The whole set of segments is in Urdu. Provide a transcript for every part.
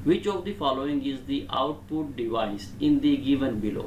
Which of the following is the output device in the given below?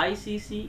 ICC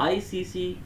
ICC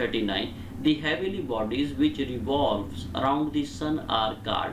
39, The heavenly bodies which revolves around the sun are called,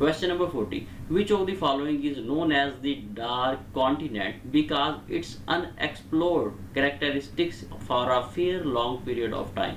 Question number 40, which of the following is known as the dark continent because its unexplored characteristics for a fair long period of time?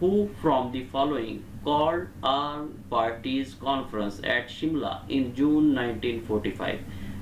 Who from the following called all parties conference at Shimla in June 1945?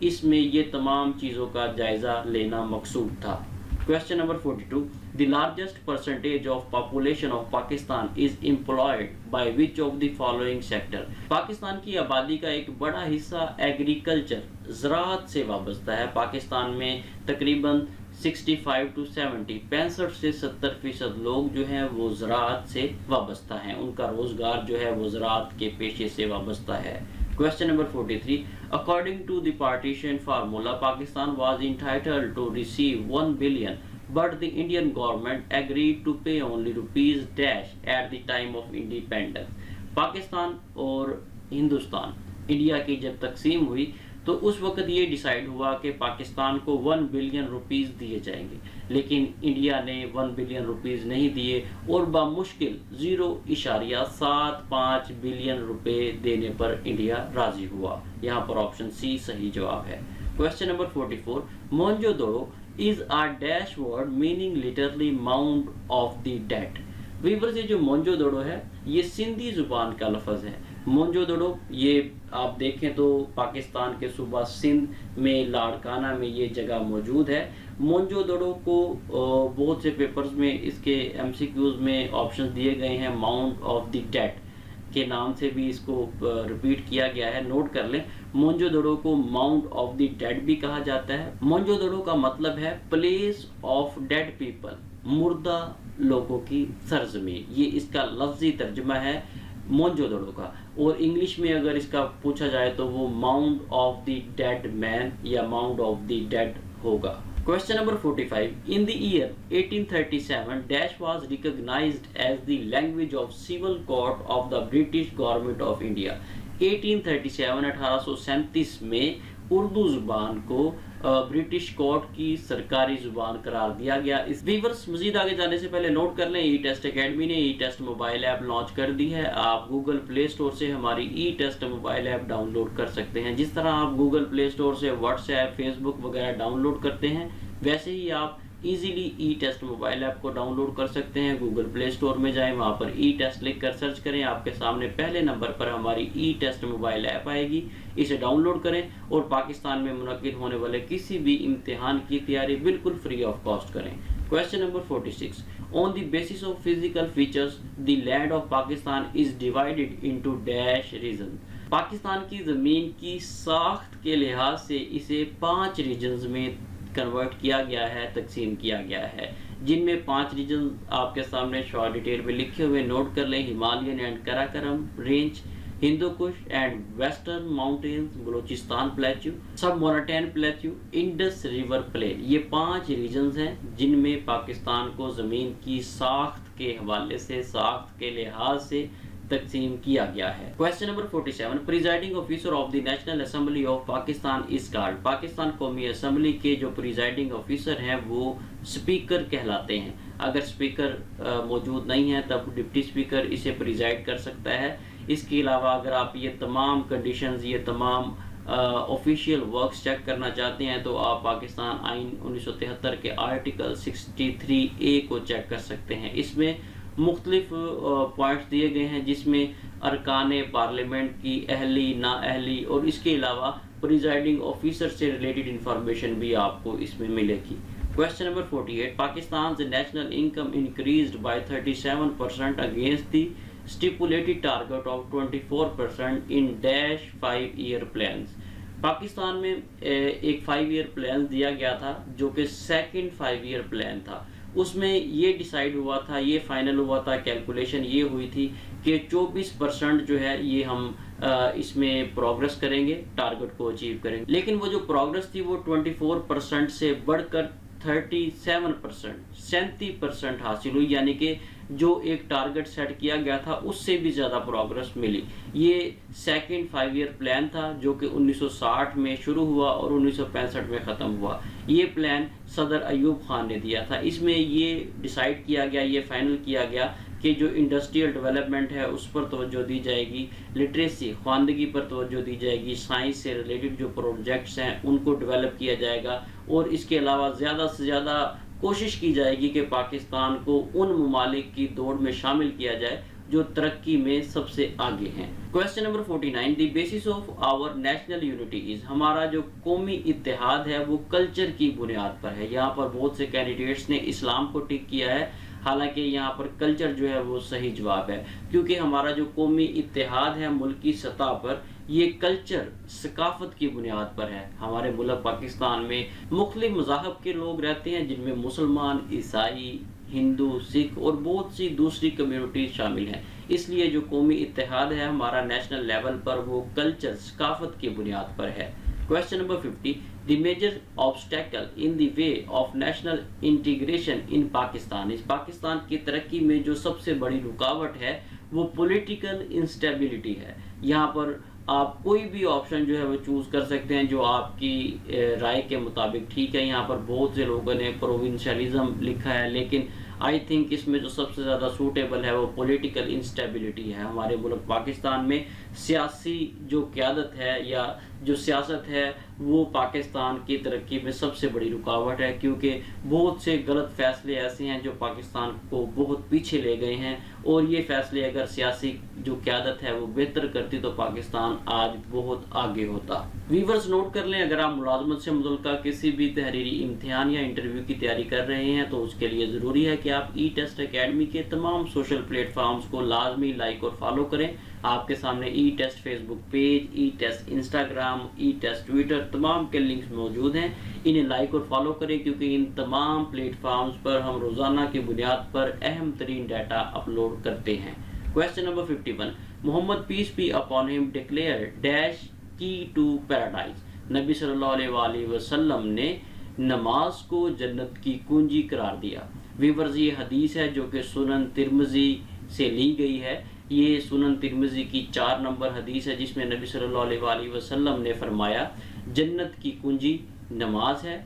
اس میں یہ تمام چیزوں کا جائزہ لینا مقصود تھا۔ Question number 42. The largest percentage of population of Pakistan is employed by which of the following sector? Pakistan کی آبادی کا ایک بڑا حصہ ایگریکلچر زراعت سے وابستہ ہے۔ پاکستان میں تقریباً 65 to 70 65 سے 70% لوگ جو ہیں وہ زراعت سے وابستہ ہیں، ان کا روزگار جو ہے وہ زراعت کے پیشے سے وابستہ ہے۔ Question number 43. According to the partition formula, Pakistan was entitled to receive 1 billion, but the Indian government agreed to pay only rupees dash at the time of independence. Pakistan اور ہندوستان انڈیا کی جب تقسیم ہوئی تو اس وقت یہ ڈیسائیڈ ہوا کہ پاکستان کو 1 بلین روپیز دیے جائیں گے، لیکن انڈیا نے 1 بلین روپیز نہیں دیے اور بمشکل 0.75 بلین روپے دینے پر انڈیا راضی ہوا۔ یہاں پر آپشن سی صحیح جواب ہے۔ Question number 44. Mohenjo Daro is a dash word meaning literally mound of the dead. Viewers یہ جو مونجو دڑو ہے یہ سندھی زبان کا لفظ ہے۔ مونجو دڑو یہ آپ دیکھیں تو پاکستان کے صوبہ سندھ میں لاڑکانہ میں یہ جگہ موجود ہے۔ مونجو دڑو کو بہت سے پیپرز میں اس کے ایم سی کیوز میں آپشن دیے گئے ہیں، ماؤنٹ آف دی ڈیڈ کے نام سے بھی اس کو ریپیٹ کیا گیا ہے، نوٹ کر لیں۔ مونجو دڑو کو ماؤنٹ آف دی ڈیڈ بھی کہا جاتا ہے۔ مونجو دڑو کا مطلب ہے پلیس آف ڈیڈ پیپل، مردہ لوگوں کی سرزمین، یہ اس کا لفظی ترجمہ ہے مونجو دڑو کا، اور انگلش میں اگر اس کا پوچھا جائے تو وہ ماؤنٹ آف دی ڈیڈ مین یا ماؤنٹ آف دی ڈیڈ ہوگا۔ Question number 45. In the year 1837, Dash was recognized as the language of civil court of the British government of India. 1837 میں اردو زبان کو برٹش کورٹ کی سرکاری زبان قرار دیا گیا۔ اس ویورز مزید آگے جانے سے پہلے نوٹ کر لیں ای ٹیسٹ اکیڈمی نے e test mobile app launch کر دی ہے۔ آپ گوگل پلے اسٹور سے ہماری e test mobile app download کر سکتے ہیں۔ جس طرح آپ گوگل پلے اسٹور سے واٹس ایپ، فیس بک وغیرہ ڈاؤن لوڈ کرتے ہیں، ویسے ہی آپ easily e test mobile app کو ڈاؤن لوڈ کر سکتے ہیں۔ گوگل پلے اسٹور میں جائیں، وہاں پر ای ٹیسٹ لکھ کر سرچ کریں، آپ کے سامنے پہلے نمبر پر ہماری ای ٹیسٹ موبائل ایپ آئے گی، اسے ڈاؤن لوڈ کریں اور پاکستان میں منعقد ہونے والے کسی بھی امتحان کی تیاری بالکل فری آف کاسٹ کریں۔ Question number 46. On the basis of physical features, the land of Pakistan is divided into dash regions. Pakistan کی زمین کی ساخت کے لحاظ سے اسے 5 ریجنز میں کنورٹ کیا گیا ہے، تقسیم کیا گیا ہے، جن میں 5 ریجن آپ کے سامنے شارٹ ڈیٹیل میں لکھے ہوئے نوٹ کر لیں۔ Himalayan and Karakoram range, Hindu Kush and western mountains, Balochistan plateau, submontane plateau, Indus river plain, یہ 5 ریجنز ہیں جن میں پاکستان کو زمین کی ساخت کے حوالے سے، ساخت کے لحاظ سے تقسیم کیا گیا ہے۔ Question number 47. Presiding officer of the national assembly of Pakistan is called. Pakistan قومی اسمبلی کے جو پریزائڈنگ آفیسر ہیں وہ سپیکر کہلاتے ہیں۔ اگر سپیکر موجود نہیں ہے تب ڈپٹی سپیکر اسے پریزائڈ کر سکتا ہے۔ اس کے علاوہ اگر آپ یہ تمام کنڈیشنز، یہ تمام آفیشیل ورکس چیک کرنا چاہتے ہیں تو آپ پاکستان آئین 1973 کے آرٹیکل 63A کو چیک کر سکتے ہیں۔ اس میں مختلف پوائنٹس دیے گئے ہیں جس میں ارکان پارلیمنٹ کی اہلی، نااہلی اور اس کے علاوہ پریزائڈنگ آفیسر سے ریلیٹڈ انفارمیشن بھی آپ کو اس میں ملے گی۔ Question number 48. پاکستان's national income increased by 37% against the stipulated target of 24% in dash 5-year plans. Pakistan میں ایک 5 ایئر پلان دیا گیا تھا جو کہ سیکنڈ 5 ایئر پلان تھا۔ اس میں یہ ڈیسائیڈ ہوا تھا، یہ فائنل ہوا تھا، کیلکولیشن یہ ہوئی تھی کہ 24% جو ہے یہ ہم اس میں پروگرس کریں گے، ٹارگٹ کو اچیو کریں گے، لیکن وہ جو پروگرس تھی وہ 24% سے بڑھ کر 37% حاصل ہوئی، یعنی کہ جو ایک ٹارگٹ سیٹ کیا گیا تھا اس سے بھی زیادہ پروگرس ملی۔ یہ سیکنڈ 5 ایئر پلان تھا جو کہ 1960 میں شروع ہوا اور 1965 میں ختم ہوا۔ یہ پلان صدر ایوب خان نے دیا تھا۔ اس میں یہ ڈیسائیڈ کیا گیا، یہ فائنل کیا گیا کہ جو انڈسٹریل ڈیولپمنٹ ہے اس پر توجہ دی جائے گی، لٹریسی، خواندگی پر توجہ دی جائے گی، سائنس سے ریلیٹڈ جو پروجیکٹس ہیں ان کو ڈیولپ کیا جائے گا، اور اس کے علاوہ زیادہ سے زیادہ کوشش کی جائے گی کہ پاکستان کو ان ممالک کی دوڑ میں شامل کیا جائے جو ترقی میں سب سے آگے ہیں۔ Question number 49، the basis of our national unity is, ہمارا جو قومی اتحاد ہے وہ کلچر کی بنیاد پر ہے۔ یہاں پر بہت سے کینڈیڈیٹس نے اسلام کو ٹک کیا ہے، حالانکہ یہاں پر کلچر جو ہے وہ صحیح جواب ہے، کیونکہ ہمارا جو قومی اتحاد ہے ملکی سطح پر، یہ کلچر ثقافت کی بنیاد پر ہے۔ ہمارے ملک پاکستان میں مختلف مذاہب کے لوگ رہتے ہیں، جن میں مسلمان، عیسائی، ہندو، سکھ اور بہت سی دوسری کمیونٹیز شامل ہیں۔ اس لیے جو قومی اتحاد ہے ہمارا نیشنل لیول پر، وہ کلچر ثقافت کی بنیاد پر ہے۔ Question number 50، the major obstacle in the way of national integration in Pakistan, اس پاکستان کی ترقی میں جو سب سے بڑی رکاوٹ ہے وہ پولیٹیکل انسٹیبلٹی ہے۔ یہاں پر آپ کوئی بھی آپشن جو ہے وہ چوز کر سکتے ہیں جو آپ کی رائے کے مطابق ٹھیک ہے۔ یہاں پر بہت سے لوگوں نے پروونشلزم لکھا ہے، لیکن آئی تھنک اس میں جو سب سے زیادہ سوٹیبل ہے وہ پولیٹیکل انسٹیبلٹی ہے۔ ہمارے ملک پاکستان میں سیاسی جو قیادت ہے یا جو سیاست ہے وہ پاکستان کی ترقی میں سب سے بڑی رکاوٹ ہے، کیونکہ بہت سے غلط فیصلے ایسے ہیں جو پاکستان کو بہت پیچھے لے گئے ہیں، اور یہ فیصلے اگر سیاسی جو قیادت ہے وہ بہتر کرتی تو پاکستان آج بہت آگے ہوتا۔ ویورز نوٹ کر لیں، اگر آپ ملازمت سے متعلقہ کسی بھی تحریری امتحان یا انٹرویو کی تیاری کر رہے ہیں تو اس کے لیے ضروری ہے کہ آپ ای ٹیسٹ اکیڈمی کے تمام سوشل پلیٹ فارمز کو لازمی لائک اور فالو کریں۔ آپ کے سامنے E test Facebook page, E test Instagram, E test Twitter, تمام کے لنکس موجود ہیں۔ انہیں لائک اور فالو کریں، کیونکہ ان تمام پلیٹ فارمز پر ہم روزانہ کی بنیاد پر اہم ترین ڈیٹا اپلوڈ کرتے ہیں۔ Question number 51، Muhammad peace be upon him declared dash key to paradise, نبی صلی اللہ علیہ وآلہ وسلم نے نماز کو جنت کی کنجی قرار دیا۔ ویورز یہ حدیث ہے جو کہ سنن ترمذی سے لی گئی ہے۔ یہ سنن ترمذی کی 4 نمبر حدیث ہے، جس میں نبی صلی اللہ علیہ وآلہ وسلم نے فرمایا جنت کی کنجی نماز ہے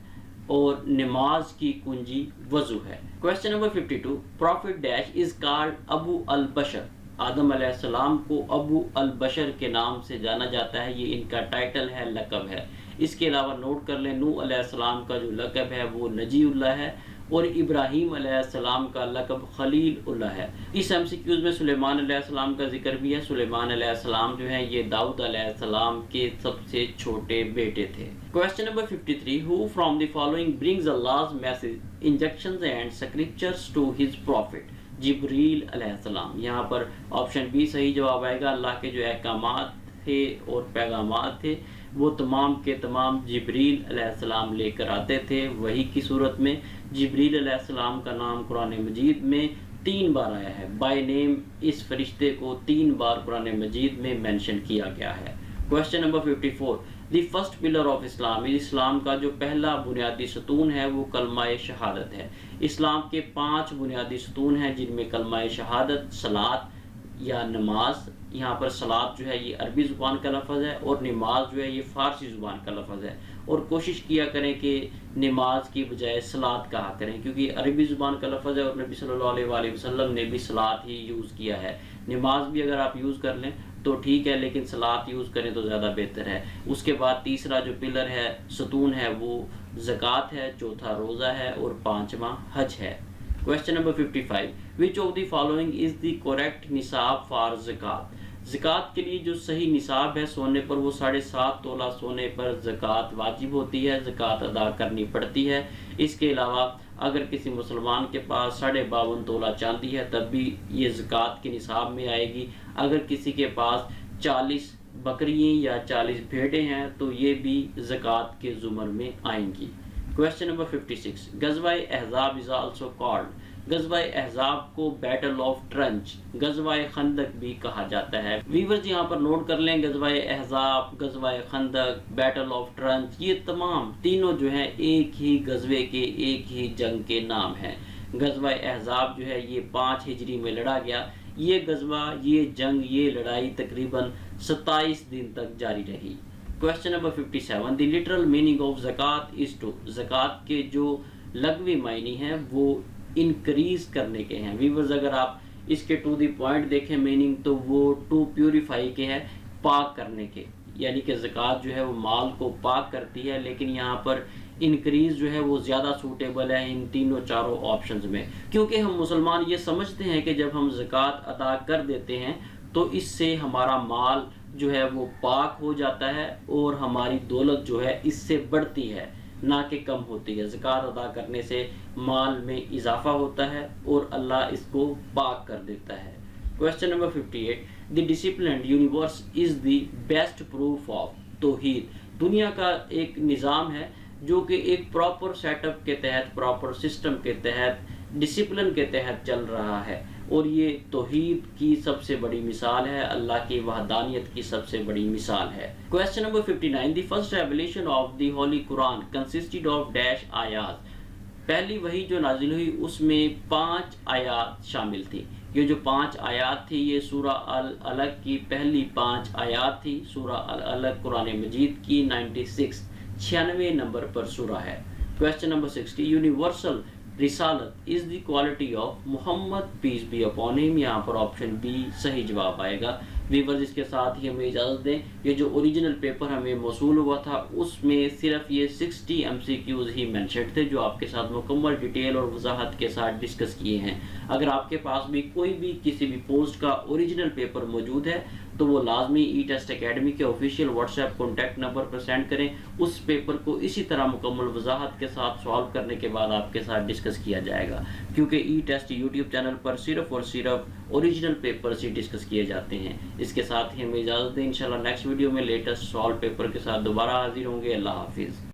اور نماز کی کنجی وضو ہے۔ Question number 52، prophet dash is called ابو البشر، آدم علیہ السلام کو ابو البشر کے نام سے جانا جاتا ہے، یہ ان کا ٹائٹل ہے، لقب ہے۔ اس کے علاوہ نوٹ کر لیں نوح علیہ السلام کا جو لقب ہے وہ نجی اللہ ہے، اور ابراہیم علیہ السلام کا لقب خلیل اللہ ہے۔ اس ایم سی کیوز میں سلیمان علیہ السلام کا ذکر بھی ہے۔ سلیمان علیہ السلام جو ہیں یہ داؤد علیہ السلام کے سب سے چھوٹے بیٹے تھے۔ Question number 53، who from the following brings Allah's message, injunctions and scriptures to his prophet؟ جبریل علیہ السلام۔ یہاں پر آپشن بی صحیح جواب آئے گا۔ اللہ کے جو احکامات تھے اور پیغامات تھے وہ تمام کے تمام جبریل علیہ السلام لے کر آتے تھے وحی کی صورت میں۔ جبریل علیہ السلام کا نام قرآن مجید میں 3 بار آیا ہے، بائی نیم اس فرشتے کو 3 بار قرآن مجید میں مینشن کیا گیا ہے۔ Question number 54، the first pillar of Islam, اسلام کا جو پہلا بنیادی ستون ہے وہ کلمہ شہادت ہے۔ اسلام کے 5 بنیادی ستون ہیں، جن میں کلمہ شہادت، صلاۃ یا نماز، یہاں پر صلاۃ جو ہے یہ عربی زبان کا لفظ ہے اور نماز جو ہے یہ فارسی زبان کا لفظ ہے، اور کوشش کیا کریں کہ نماز کی بجائے صلاۃ کہا کریں، کیونکہ عربی زبان کا لفظ ہے اور نبی صلی اللہ علیہ وآلہ وسلم نے بھی صلاۃ ہی یوز کیا ہے۔ نماز بھی اگر آپ یوز کر لیں تو ٹھیک ہے، لیکن صلاۃ یوز کریں تو زیادہ بہتر ہے۔ اس کے بعد تیسرا جو پلر ہے، ستون ہے، وہ زکوٰۃ ہے، چوتھا روزہ ہے اور 5واں حج ہے۔ Question number 55، which of the following is the correct نصاب for زکوٰۃ؟ زکوٰۃ کے لیے جو صحیح نصاب ہے سونے پر وہ 7.5 تولہ سونے پر زکوٰۃ واجب ہوتی ہے، زکوٰۃ ادا کرنی پڑتی ہے۔ اس کے علاوہ اگر کسی مسلمان کے پاس 52.5 تولہ چاندی ہے تب بھی یہ زکوٰۃ کے نصاب میں آئے گی۔ اگر کسی کے پاس 40 بکریاں یا 40 بھیڑیں ہیں تو یہ بھی زکوٰۃ کے زمر میں آئیں گی۔ کویسچن نمبر 56، غزوہ احزاب از آلسو کالڈ، غزوہ احزاب کو بیٹل آف ٹرنچ، غزوہ خندق بھی کہا جاتا ہے۔ ویورز یہاں پر نوٹ کر لیں، غزوہ احزاب، غزوہ خندق، بیٹل آف ٹرنچ، یہ تمام تینوں جو ہیں ایک ہی غزوے کے، ایک ہی جنگ کے نام ہیں۔ غزوہ احزاب جو ہے یہ 5 ہجری میں لڑا گیا۔ یہ غزوہ، یہ جنگ، یہ لڑائی تقریباً 27 دن تک جاری رہی۔ Question number 57، the literal meaning of زکوٰۃ از ٹو، زکوٰۃ کے جو لغوی معنی ہیں وہ انکریز کرنے کے ہیں۔ ویورز اگر آپ اس کے ٹو دی پوائنٹ دیکھیں میننگ تو وہ ٹو پیوریفائی کے ہے، پاک کرنے کے، یعنی کہ زکوٰۃ جو ہے وہ مال کو پاک کرتی ہے، لیکن یہاں پر انکریز جو ہے وہ زیادہ سوٹیبل ہے ان تینوں چاروں آپشنز میں، کیونکہ ہم مسلمان یہ سمجھتے ہیں کہ جب ہم زکوٰۃ ادا کر دیتے ہیں تو اس سے ہمارا مال جو ہے وہ پاک ہو جاتا ہے اور ہماری دولت جو ہے اس سے بڑھتی ہے نہ کہ کم ہوتی ہے۔ زکوٰۃ ادا کرنے سے مال میں اضافہ ہوتا ہے اور اللہ اس کو پاک کر دیتا ہے۔ Question number 58، the disciplined universe is the best proof of توحید۔ دنیا کا ایک نظام ہے جو کہ ایک پراپر سیٹ اپ کے تحت، پراپر سسٹم کے تحت، ڈسپلن کے تحت چل رہا ہے، اور یہ توحید کی سب سے بڑی مثال ہے، اللہ کی وحدانیت کی سب سے بڑی مثال ہے۔ Question number 59، the first revelation of the holy Quran consisted of dash آیات۔ پہلی وحی جو نازل ہوئی اس میں 5 آیات شامل تھی۔ یہ جو 5 آیات تھی یہ سورہ العلق کی پہلی 5 آیات تھی۔ سورہ العلق قرآن مجید کی 96 نمبر پر سورہ ہے۔ کویسچن نمبر 60، یونیورسل رسالت is the quality of Muhammad peace be upon him. یہاں پر آپشن بی صحیح جواب آئے گا۔ ویورز اس کے ساتھ ہی ہمیں اجازت دیں، یہ جو اوریجنل پیپر ہمیں موصول ہوا تھا اس میں صرف یہ 60 MCQs ہی مینشنڈ تھے جو آپ کے ساتھ مکمل ڈیٹیل اور وضاحت کے ساتھ ڈسکس کیے ہیں۔ اگر آپ کے پاس بھی کوئی بھی کسی بھی پوسٹ کا اوریجنل پیپر موجود ہے تو وہ لازمی ای ٹیسٹ اکیڈمی کے official WhatsApp contact number پر سینڈ کریں۔ اس پیپر کو اسی طرح مکمل وضاحت کے ساتھ سالو کرنے کے بعد آپ کے ساتھ ڈسکس کیا جائے گا، کیونکہ ای ٹیسٹ یوٹیوب چینل پر صرف اور صرف اوریجنل پیپرز ہی ڈسکس کیے جاتے ہیں۔ اس کے ساتھ ہی ہمیں اجازت دیں، انشاءاللہ نیکسٹ ویڈیو میں لیٹسٹ سالو پیپر کے ساتھ دوبارہ حاضر ہوں گے۔ اللہ حافظ۔